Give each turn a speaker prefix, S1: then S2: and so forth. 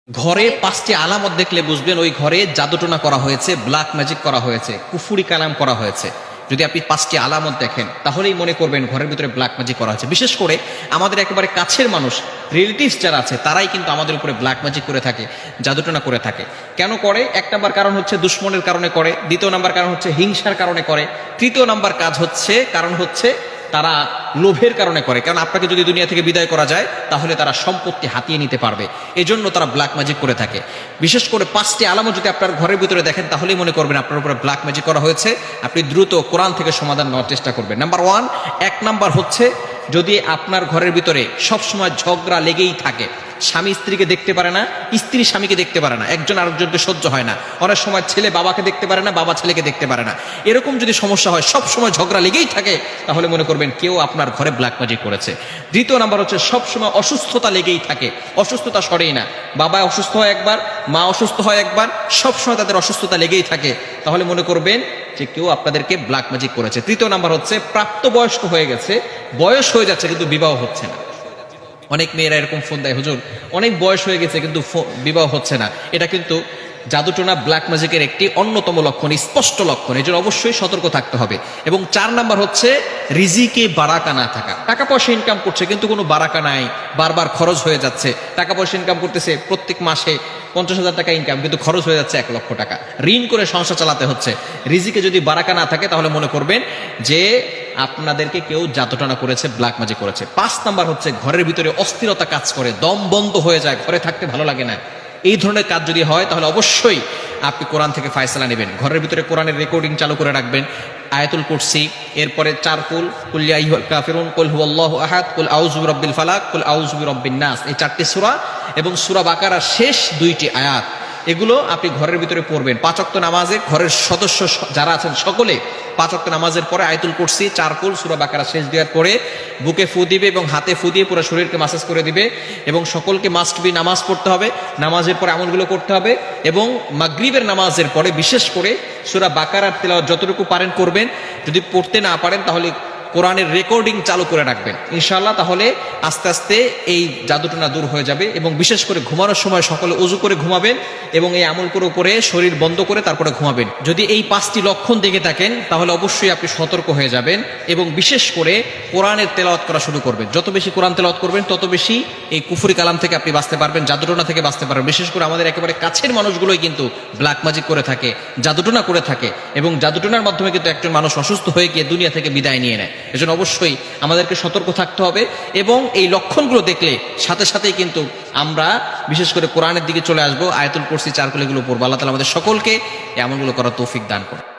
S1: ঘরে 5টি আলামত দেখলে বুঝবেন ওই ঘরে জাদুটোনা করা হয়েছে, ব্ল্যাক ম্যাজিক করা হয়েছে, কুফুরি কালাম করা হয়েছে। যদি আপনি 5টি আলামত দেখেন তাহলেই মনে করবেন ঘরের ভিতরে ব্ল্যাক ম্যাজিক করা হয়েছে। বিশেষ করে আমাদের একেবারে কাছের মানুষ, রিলেটিভস যারা আছে, তারাই কিন্তু আমাদের উপরে ব্ল্যাক ম্যাজিক করে থাকে, জাদুটোনা করে থাকে। কেন করে? 1 নাম্বার কারণ হচ্ছে দুশ্মনের কারণে করে, 2 নাম্বার কারণ হচ্ছে হিংসার কারণে করে, 3 নাম্বার কারণ হচ্ছে তারা লোভের কারণে করে। কারণ আপনাকে যদি দুনিয়া থেকে বিদায় করা যায় তাহলে তারা সম্পত্তি হাতিয়ে নিতে পারবে, এজন্য তারা ব্ল্যাক ম্যাজিক করে থাকে। বিশেষ করে 5টি আলামত যদি আপনার ঘরের ভিতরে দেখেন তাহলেই মনে করবেন আপনার উপরে ব্ল্যাক ম্যাজিক করা হয়েছে। আপনি দ্রুত কোরআন থেকে সমাধান নেওয়ার চেষ্টা করবেন। নাম্বার 1 নাম্বার হচ্ছে যদি আপনার ঘরের ভিতরে সবসময় ঝগড়া লেগেই থাকে, স্বামী স্ত্রীকে দেখতে পারে না, স্ত্রী স্বামীকে দেখতে পারে না, একজন আরেকজনকে সহ্য হয় না, অনেক সময় ছেলে বাবাকে দেখতে পারে না, বাবা ছেলেকে দেখতে পারে না, এরকম যদি সমস্যা হয়, সব সময় ঝগড়া লেগেই থাকে, তাহলে মনে করবেন কেউ আপনার ঘরে ব্ল্যাক ম্যাজিক করেছে। 2 নাম্বার হচ্ছে সবসময় অসুস্থতা লেগেই থাকে, অসুস্থতা সরেই না, বাবা অসুস্থ হয় একবার, মা অসুস্থ হয় একবার, সবসময় তাদের অসুস্থতা লেগেই থাকে, তাহলে মনে করবেন যে কেউ আপনাদেরকে ব্ল্যাক ম্যাজিক করেছে। 3 নাম্বার হচ্ছে প্রাপ্তবয়স্ক হয়ে গেছে, বয়স হয়ে যাচ্ছে কিন্তু বিবাহ হচ্ছে না। অনেক মেয়েরা এরকম ফোন দেয়, হুজুর অনেক বয়স হয়ে গেছে কিন্তু বিবাহ হচ্ছে না। এটা কিন্তু জাদুটোনা ব্ল্যাক ম্যাজিকের একটি অন্যতম লক্ষণ, স্পষ্ট লক্ষণ, এই জন্য অবশ্যই সতর্ক থাকতে হবে। এবং 4 নাম্বার হচ্ছে রিজিকে বারাকা না থাকা। টাকা পয়সা ইনকাম করছে কিন্তু কোনো বারাকা নাই, বারবার খরচ হয়ে যাচ্ছে। টাকা পয়সা ইনকাম করতেছে, প্রত্যেক মাসে 50,000 টাকা ইনকাম, কিন্তু খরচ হয়ে যাচ্ছে 1 লক্ষ টাকা, ঋণ করে সংসার চালাতে হচ্ছে। রিজিকে যদি বারাকা না থাকে তাহলে মনে করবেন যে আপনাদেরকে কেউ জাদুটোনা করেছে, ব্ল্যাক ম্যাজিক করেছে। 5 নাম্বার হচ্ছে ঘরের ভিতরে অস্থিরতা কাজ করে, দম বন্ধ হয়ে যায়, ঘরে থাকতে ভালো লাগে না। এই ধরনের কাজ যদি হয় তাহলে অবশ্যই আপনি কোরআন থেকে ফায়সালা নেবেন। ঘরের ভিতরে কোরআনের রেকর্ডিং চালু করে রাখবেন, আয়াতুল কুরসি, এরপরে 4 কুল, কুল ইয়া আইয়ুহাল কাফিরুন, কুল হুয়াল্লাহু আহাদ, কুল আউযু বিরাব্বিল ফালাক, কুল আউযু বিরাব্বিন নাস, এই 4টি সূরা এবং সূরা বাকারার শেষ 2টি আয়াত, এগুলো আপনি ঘরের ভিতরে পড়বেন। 5 ওয়াক্ত নামাজে ঘরের সদস্য যারা আছেন সকলে 5 ওয়াক্ত নামাজের পরে আয়াতুল কুরসি, 4 কুল, সূরা বাকারা শেষ 2 আয়াত পড়ে বুকে ফু দিবে এবং হাতে ফু দিয়ে পুরো শরীরকে মাসাজ করে দিবে। এবং সকলকে মাস্ট বি নামাজ পড়তে হবে, নামাজের পরে আমলগুলো করতে হবে। এবং মাগরিবের নামাজের পরে বিশেষ করে সূরা বাকারার তেলাওয়াত যতটুকু পারেন করবেন। যদি পড়তে না পারেন তাহলে কোরআনের রেকর্ডিং চালু করে রাখবেন ইনশাআল্লাহ, তাহলে আস্তে আস্তে এই জাদুটোনা দূর হয়ে যাবে। এবং বিশেষ করে ঘুমানোর সময় সকলে ওযু করে ঘুমাবেন এবং এই আমল করে শরীর বন্ধ করে তারপরে ঘুমাবেন। যদি এই 5টি লক্ষণ দেখে থাকেন তাহলে অবশ্যই আপনি সতর্ক হয়ে যাবেন এবং বিশেষ করে কোরআনের তেলাওয়াত করা শুরু করবেন। যত বেশি কোরআন তেলাওয়াত করবেন তত বেশি এই কুফরি কালাম থেকে আপনি বাঁচতে পারবেন, জাদুটোনা থেকে বাঁচতে পারবেন। বিশেষ করে আমাদের একেবারে কাছের মানুষগুলোই কিন্তু ব্ল্যাক ম্যাজিক করে থাকে, জাদুটোনা করে থাকে, এবং জাদুটোনার মাধ্যমে কিন্তু একজন মানুষ অসুস্থ হয়ে গিয়ে দুনিয়া থেকে বিদায় নিয়ে নেয়। এজন্য অবশ্যই আমাদেরকে সতর্ক থাকতে হবে এবং এই লক্ষণগুলো দেখলে সাথে সাথেই কিন্তু আমরা বিশেষ করে কোরআনের দিকে চলে আসবো, আয়াতুল কুরসি, 4 কুল এগুলো পড়বো। আল্লাহ তাআলা আমাদের সকলকে এই আমলগুলো করার তৌফিক দান করুন।